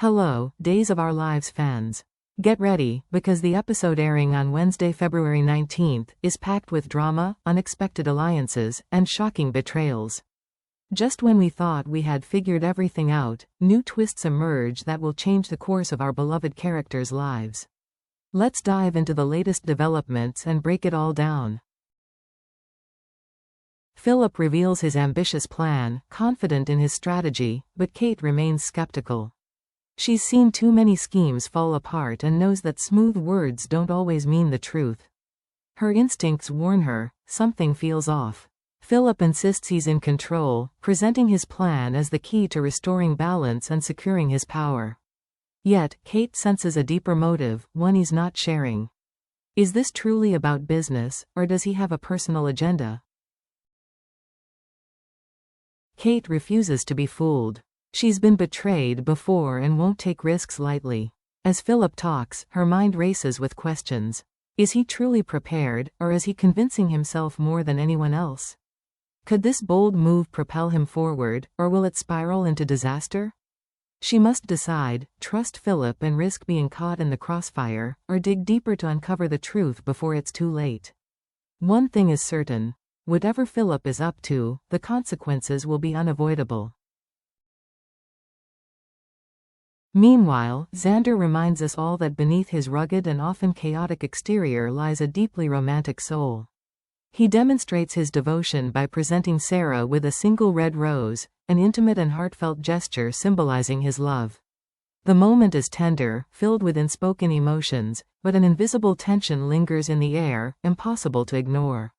Hello, Days of Our Lives fans. Get ready, because the episode airing on Wednesday, February 19th, is packed with drama, unexpected alliances, and shocking betrayals. Just when we thought we had figured everything out, new twists emerge that will change the course of our beloved characters' lives. Let's dive into the latest developments and break it all down. Philip reveals his ambitious plan, confident in his strategy, but Kate remains skeptical. She's seen too many schemes fall apart and knows that smooth words don't always mean the truth. Her instincts warn her, something feels off. Philip insists he's in control, presenting his plan as the key to restoring balance and securing his power. Yet, Kate senses a deeper motive, one he's not sharing. Is this truly about business, or does he have a personal agenda? Kate refuses to be fooled. She's been betrayed before and won't take risks lightly. As Philip talks, her mind races with questions. Is he truly prepared, or is he convincing himself more than anyone else? Could this bold move propel him forward, or will it spiral into disaster? She must decide, trust Philip and risk being caught in the crossfire, or dig deeper to uncover the truth before it's too late. One thing is certain. Whatever Philip is up to, the consequences will be unavoidable. Meanwhile, Xander reminds us all that beneath his rugged and often chaotic exterior lies a deeply romantic soul. He demonstrates his devotion by presenting Sarah with a single red rose, an intimate and heartfelt gesture symbolizing his love. The moment is tender, filled with unspoken emotions, but an invisible tension lingers in the air, impossible to ignore.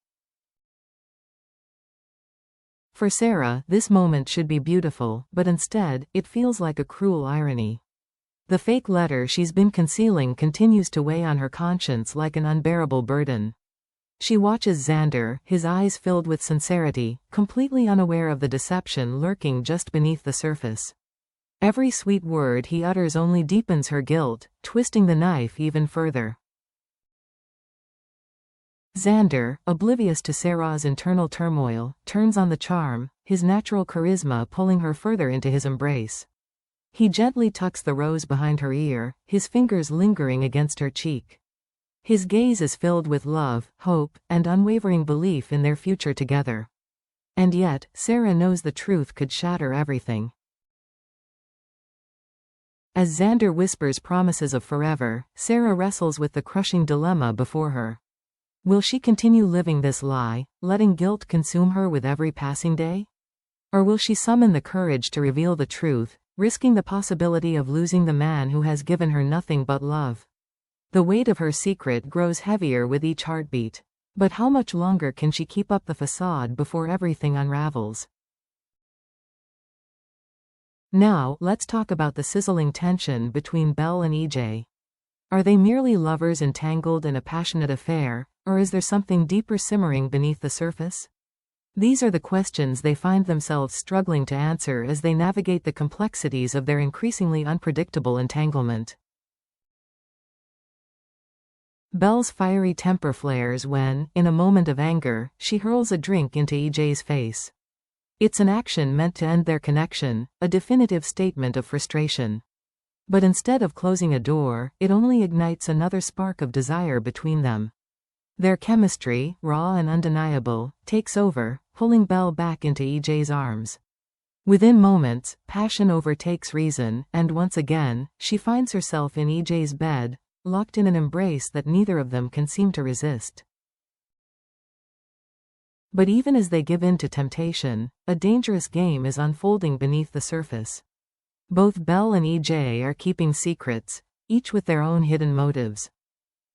For Sarah, this moment should be beautiful, but instead, it feels like a cruel irony. The fake letter she's been concealing continues to weigh on her conscience like an unbearable burden. She watches Xander, his eyes filled with sincerity, completely unaware of the deception lurking just beneath the surface. Every sweet word he utters only deepens her guilt, twisting the knife even further. Xander, oblivious to Sarah's internal turmoil, turns on the charm, his natural charisma pulling her further into his embrace. He gently tucks the rose behind her ear, his fingers lingering against her cheek. His gaze is filled with love, hope, and unwavering belief in their future together. And yet, Sarah knows the truth could shatter everything. As Xander whispers promises of forever, Sarah wrestles with the crushing dilemma before her. Will she continue living this lie, letting guilt consume her with every passing day? Or will she summon the courage to reveal the truth, risking the possibility of losing the man who has given her nothing but love? The weight of her secret grows heavier with each heartbeat. But how much longer can she keep up the facade before everything unravels? Now, let's talk about the sizzling tension between Belle and EJ. Are they merely lovers entangled in a passionate affair, or is there something deeper simmering beneath the surface? These are the questions they find themselves struggling to answer as they navigate the complexities of their increasingly unpredictable entanglement. Belle's fiery temper flares when, in a moment of anger, she hurls a drink into EJ's face. It's an action meant to end their connection, a definitive statement of frustration. But instead of closing a door, it only ignites another spark of desire between them. Their chemistry, raw and undeniable, takes over, pulling Belle back into EJ's arms. Within moments, passion overtakes reason, and once again, she finds herself in EJ's bed, locked in an embrace that neither of them can seem to resist. But even as they give in to temptation, a dangerous game is unfolding beneath the surface. Both Belle and EJ are keeping secrets, each with their own hidden motives.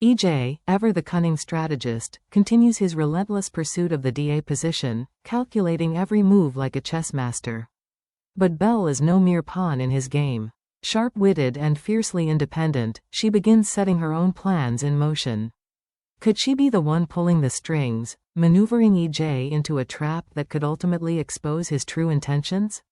EJ, ever the cunning strategist, continues his relentless pursuit of the DA position, calculating every move like a chess master. But Belle is no mere pawn in his game. Sharp-witted and fiercely independent, she begins setting her own plans in motion. Could she be the one pulling the strings, maneuvering EJ into a trap that could ultimately expose his true intentions?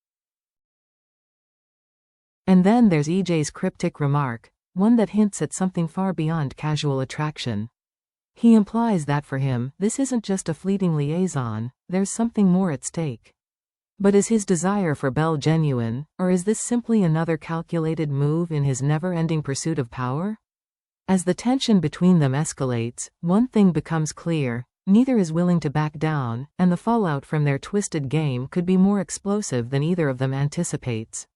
And then there's EJ's cryptic remark, one that hints at something far beyond casual attraction. He implies that for him, this isn't just a fleeting liaison, there's something more at stake. But is his desire for Belle genuine, or is this simply another calculated move in his never-ending pursuit of power? As the tension between them escalates, one thing becomes clear: neither is willing to back down, and the fallout from their twisted game could be more explosive than either of them anticipates.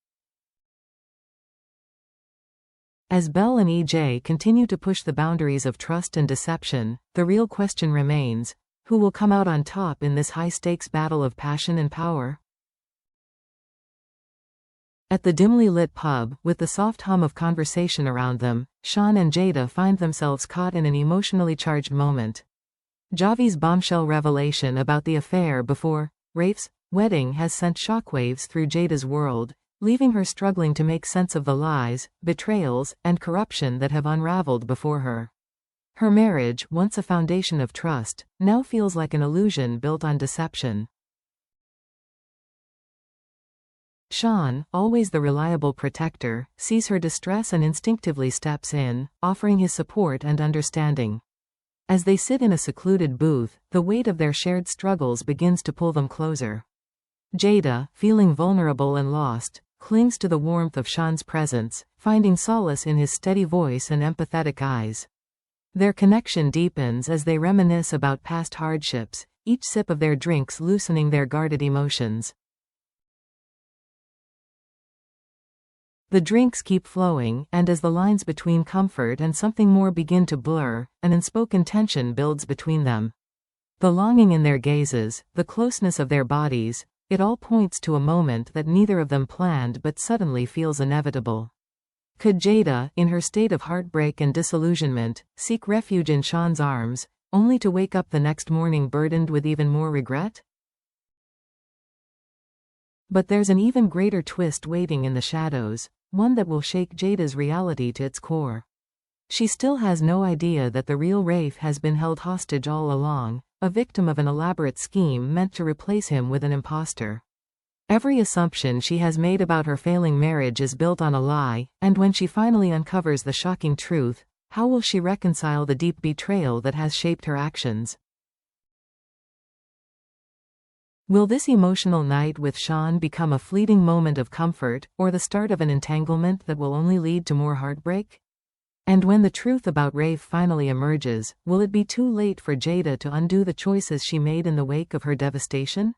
As Belle and EJ continue to push the boundaries of trust and deception, the real question remains: who will come out on top in this high-stakes battle of passion and power? At the dimly lit pub, with the soft hum of conversation around them, Sean and Jada find themselves caught in an emotionally charged moment. Javi's bombshell revelation about the affair before Rafe's wedding has sent shockwaves through Jada's world, leaving her struggling to make sense of the lies, betrayals, and corruption that have unraveled before her. Her marriage, once a foundation of trust, now feels like an illusion built on deception. Sean, always the reliable protector, sees her distress and instinctively steps in, offering his support and understanding. As they sit in a secluded booth, the weight of their shared struggles begins to pull them closer. Jada, feeling vulnerable and lost, clings to the warmth of Sean's presence, finding solace in his steady voice and empathetic eyes. Their connection deepens as they reminisce about past hardships, each sip of their drinks loosening their guarded emotions. The drinks keep flowing, and as the lines between comfort and something more begin to blur, an unspoken tension builds between them. The longing in their gazes, the closeness of their bodies, it all points to a moment that neither of them planned but suddenly feels inevitable. Could Jada, in her state of heartbreak and disillusionment, seek refuge in Sean's arms, only to wake up the next morning burdened with even more regret? But there's an even greater twist waiting in the shadows, one that will shake Jada's reality to its core. She still has no idea that the real Rafe has been held hostage all along, a victim of an elaborate scheme meant to replace him with an imposter. Every assumption she has made about her failing marriage is built on a lie, and when she finally uncovers the shocking truth, how will she reconcile the deep betrayal that has shaped her actions? Will this emotional night with Sean become a fleeting moment of comfort, or the start of an entanglement that will only lead to more heartbreak? And when the truth about Rafe finally emerges, will it be too late for Jada to undo the choices she made in the wake of her devastation?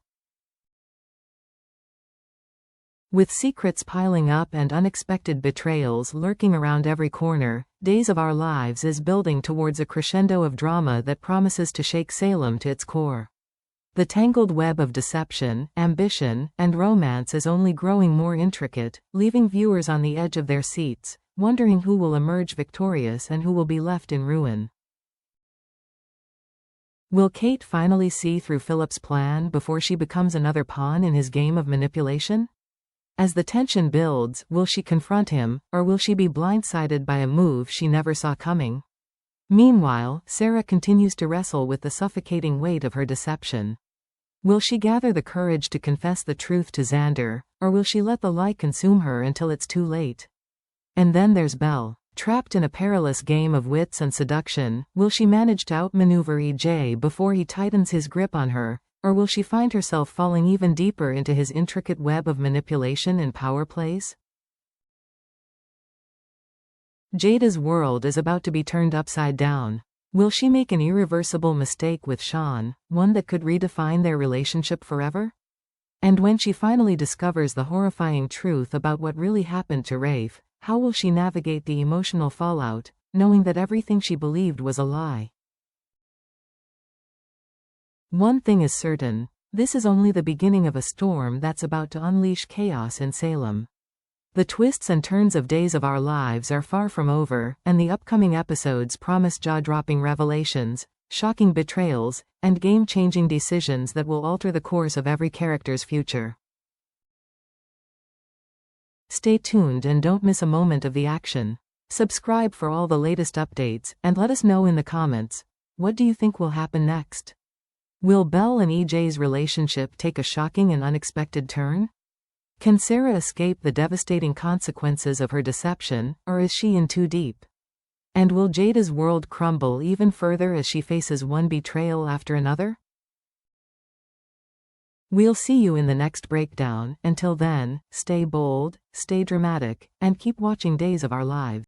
With secrets piling up and unexpected betrayals lurking around every corner, Days of Our Lives is building towards a crescendo of drama that promises to shake Salem to its core. The tangled web of deception, ambition, and romance is only growing more intricate, leaving viewers on the edge of their seats, wondering who will emerge victorious and who will be left in ruin. Will Kate finally see through Philip's plan before she becomes another pawn in his game of manipulation? As the tension builds, will she confront him, or will she be blindsided by a move she never saw coming? Meanwhile, Sarah continues to wrestle with the suffocating weight of her deception. Will she gather the courage to confess the truth to Xander, or will she let the lie consume her until it's too late? And then there's Belle. Trapped in a perilous game of wits and seduction, will she manage to outmaneuver EJ before he tightens his grip on her, or will she find herself falling even deeper into his intricate web of manipulation and power plays? Jada's world is about to be turned upside down. Will she make an irreversible mistake with Sean, one that could redefine their relationship forever? And when she finally discovers the horrifying truth about what really happened to Rafe, how will she navigate the emotional fallout, knowing that everything she believed was a lie? One thing is certain: this is only the beginning of a storm that's about to unleash chaos in Salem. The twists and turns of Days of Our Lives are far from over, and the upcoming episodes promise jaw-dropping revelations, shocking betrayals, and game-changing decisions that will alter the course of every character's future. Stay tuned and don't miss a moment of the action. Subscribe for all the latest updates, and let us know in the comments, what do you think will happen next? Will Belle and EJ's relationship take a shocking and unexpected turn? Can Sarah escape the devastating consequences of her deception, or is she in too deep? And will Jada's world crumble even further as she faces one betrayal after another? We'll see you in the next breakdown. Until then, stay bold, stay dramatic, and keep watching Days of Our Lives.